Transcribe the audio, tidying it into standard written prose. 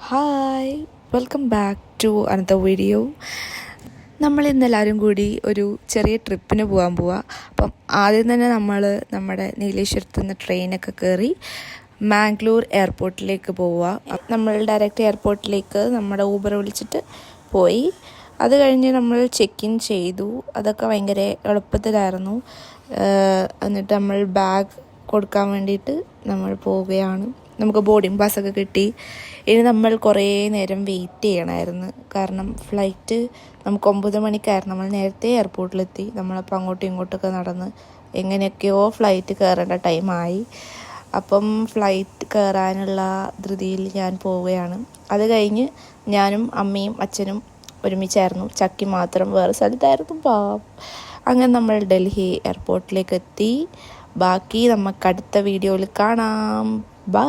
Hi, welcome back to another video. നമ്മൾ ഇന്നെല്ലാവരും കൂടി ഒരു ചെറിയ ട്രിപ്പിന് പോകാൻ പോവുക. അപ്പം ആദ്യം തന്നെ നമ്മൾ നമ്മുടെ നീലേശ്വരത്ത് നിന്ന് ട്രെയിനൊക്കെ കയറി മാംഗ്ലൂർ എയർപോർട്ടിലേക്ക് പോവുക. നമ്മൾ ഡയറക്റ്റ് എയർപോർട്ടിലേക്ക് നമ്മുടെ ഊബർ വിളിച്ചിട്ട് പോയി. അത് കഴിഞ്ഞ് നമ്മൾ ചെക്ക് ഇൻ ചെയ്തു. അതൊക്കെ ഭയങ്കര എളുപ്പത്തിലായിരുന്നു. എന്നിട്ട് നമ്മൾ ബാഗ് കൊടുക്കാൻ വേണ്ടിയിട്ട് നമ്മൾ പോവുകയാണ്. നമുക്ക് ബോർഡിംഗ് പാസ്സൊക്കെ കിട്ടി. ഇനി നമ്മൾ കുറേ നേരം വെയിറ്റ് ചെയ്യണമായിരുന്നു. കാരണം ഫ്ലൈറ്റ് നമുക്ക് 9 മണിക്കായിരുന്നു. നമ്മൾ നേരത്തെ എയർപോർട്ടിലെത്തി. നമ്മളപ്പോൾ അങ്ങോട്ടും ഇങ്ങോട്ടൊക്കെ നടന്ന് എങ്ങനെയൊക്കെയോ ഫ്ലൈറ്റ് കയറേണ്ട ടൈമായി. അപ്പം ഫ്ലൈറ്റ് കയറാനുള്ള ധൃതിയിൽ ഞാൻ പോവുകയാണ്. അത് കഴിഞ്ഞ് ഞാനും അമ്മയും അച്ഛനും ഒരുമിച്ചായിരുന്നു. ചക്കി മാത്രം വേറെ സ്ഥലത്തായിരുന്നു. അങ്ങനെ നമ്മൾ ഡൽഹി എയർപോർട്ടിലേക്ക് എത്തി. ബാക്കി നമുക്ക് അടുത്ത വീഡിയോയിൽ കാണാം. ബൈ.